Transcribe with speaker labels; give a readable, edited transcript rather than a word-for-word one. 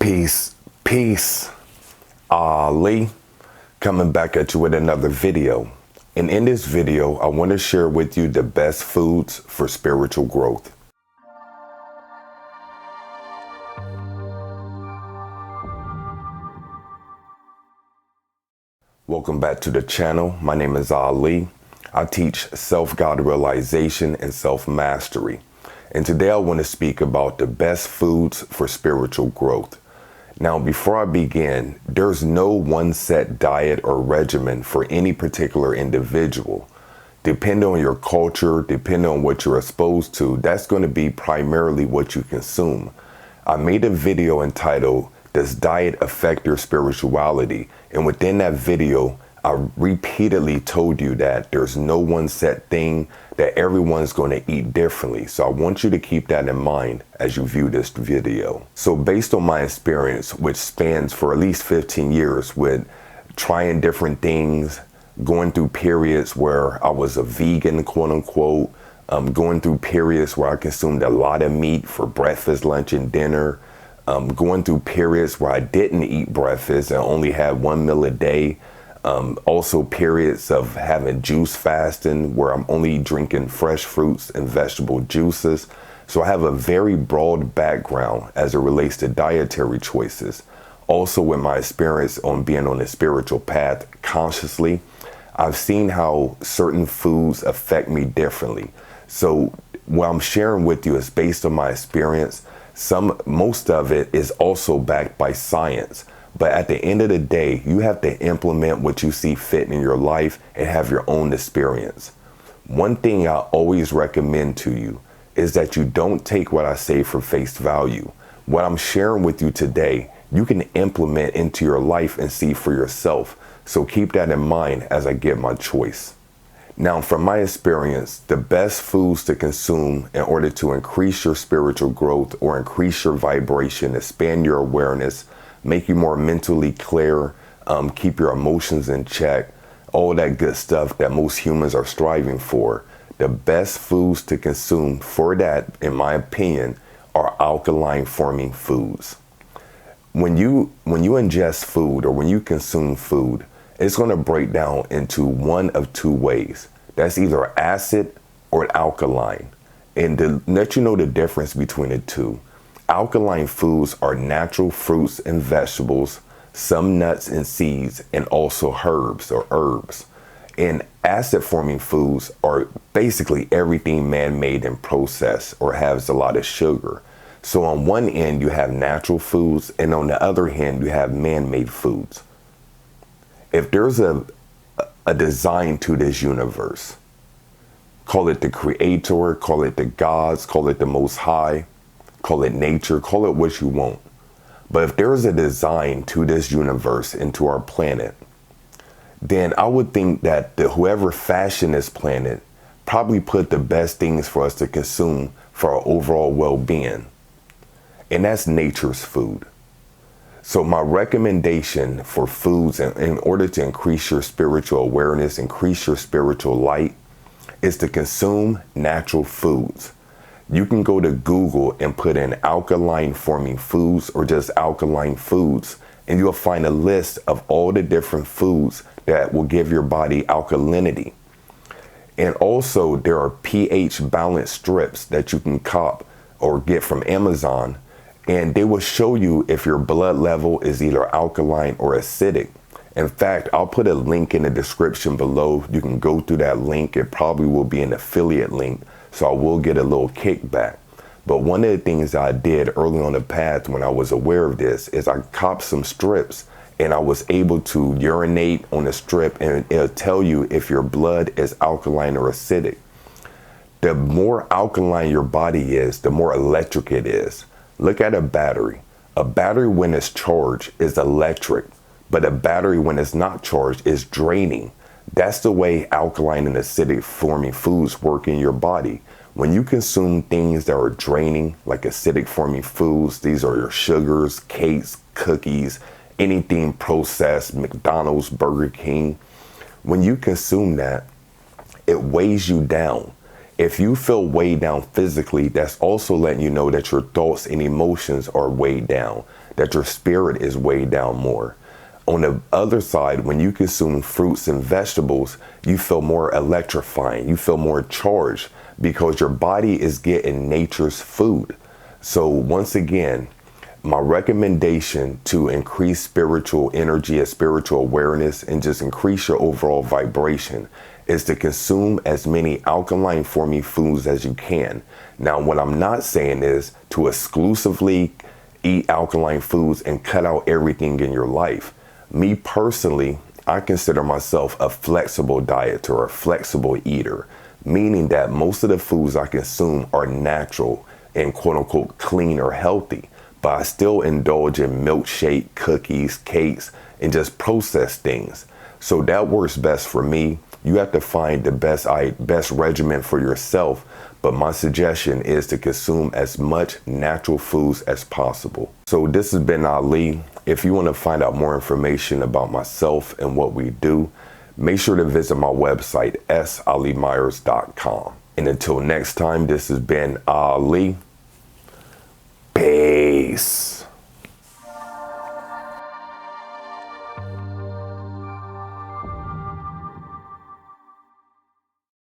Speaker 1: Peace. Ali, coming back at you with another video. And in this video, I want to share with you the best foods for spiritual growth. Welcome back to the channel. My name is Ali. I teach self-guided realization and self-mastery. And today I want to speak about the best foods for spiritual growth. Now, before I begin, there's no one set diet or regimen for any particular individual. Depending on your culture, depending on what you're exposed to, that's going to be primarily what you consume. I made a video entitled, "Does Diet Affect Your Spirituality?" And within that video, I repeatedly told you that there's no one set thing, that everyone's going to eat differently. So I want you to keep that in mind as you view this video. So based on my experience, which spans for at least 15 years with trying different things, going through periods where I was a vegan, quote unquote, going through periods where I consumed a lot of meat for breakfast, lunch, and dinner, going through periods where I didn't eat breakfast and only had one meal a day. Also periods of having juice fasting where I'm only drinking fresh fruits and vegetable juices. So I have a very broad background as it relates to dietary choices. Also with my experience on being on a spiritual path consciously, I've seen how certain foods affect me differently. So what I'm sharing with you is based on my experience. Most of it is also backed by science. But at the end of the day, you have to implement what you see fit in your life and have your own experience. One thing I always recommend to you is that you don't take what I say for face value. What I'm sharing with you today, you can implement into your life and see for yourself. So keep that in mind as I give my choice. Now, from my experience, the best foods to consume in order to increase your spiritual growth or increase your vibration, expand your awareness, make you more mentally clear, keep your emotions in check, all that good stuff that most humans are striving for. The best foods to consume for that, in my opinion, are alkaline forming foods. When you ingest food or when you consume food, it's going to break down into one of two ways. That's either acid or alkaline. And to let you know the difference between the two, alkaline foods are natural fruits and vegetables, some nuts and seeds, and also herbs or herbs. And acid-forming foods are basically everything man-made and processed or has a lot of sugar. So on one end, you have natural foods, and on the other hand, you have man-made foods. If there's a design to this universe, call it the creator, call it the gods, call it the most high, call it nature, call it what you want. But if there is a design to this universe and to our planet, then I would think that whoever fashioned this planet probably put the best things for us to consume for our overall well-being. And that's nature's food. So my recommendation for foods in order to increase your spiritual awareness, increase your spiritual light, is to consume natural foods. You can go to Google and put in alkaline forming foods or just alkaline foods, and you'll find a list of all the different foods that will give your body alkalinity. And also there are pH balance strips that you can cop or get from Amazon, and they will show you if your blood level is either alkaline or acidic. In fact, I'll put a link in the description below. You can go through that link. It probably will be an affiliate link, so I will get a little kickback. But one of the things I did early on the path when I was aware of this is I copped some strips and I was able to urinate on a strip, and it'll tell you if your blood is alkaline or acidic. The more alkaline your body is, the more electric it is. Look at a battery. A battery when it's charged is electric, but a battery when it's not charged is draining. That's the way alkaline and acidic forming foods work in your body. When you consume things that are draining, like acidic forming foods, these are your sugars, cakes, cookies, anything processed, McDonald's, Burger King. When you consume that, it weighs you down. If you feel weighed down physically, that's also letting you know that your thoughts and emotions are weighed down. that your spirit is weighed down more. On the other side, when you consume fruits and vegetables, you feel more electrifying, you feel more charged because your body is getting nature's food. So once again, my recommendation to increase spiritual energy and spiritual awareness and just increase your overall vibration is to consume as many alkaline forming foods as you can. Now, what I'm not saying is to exclusively eat alkaline foods and cut out everything in your life. Me personally, I consider myself a flexible dieter or a flexible eater, meaning that most of the foods I consume are natural and quote unquote clean or healthy, but I still indulge in milkshake, cookies, cakes, and just processed things. So that works best for me. You have to find the best regimen for yourself, but my suggestion is to consume as much natural foods as possible. So this has been Ali. If you want to find out more information about myself and what we do, make sure to visit my website, salimyers.com. And until next time, this has been Ali. Peace.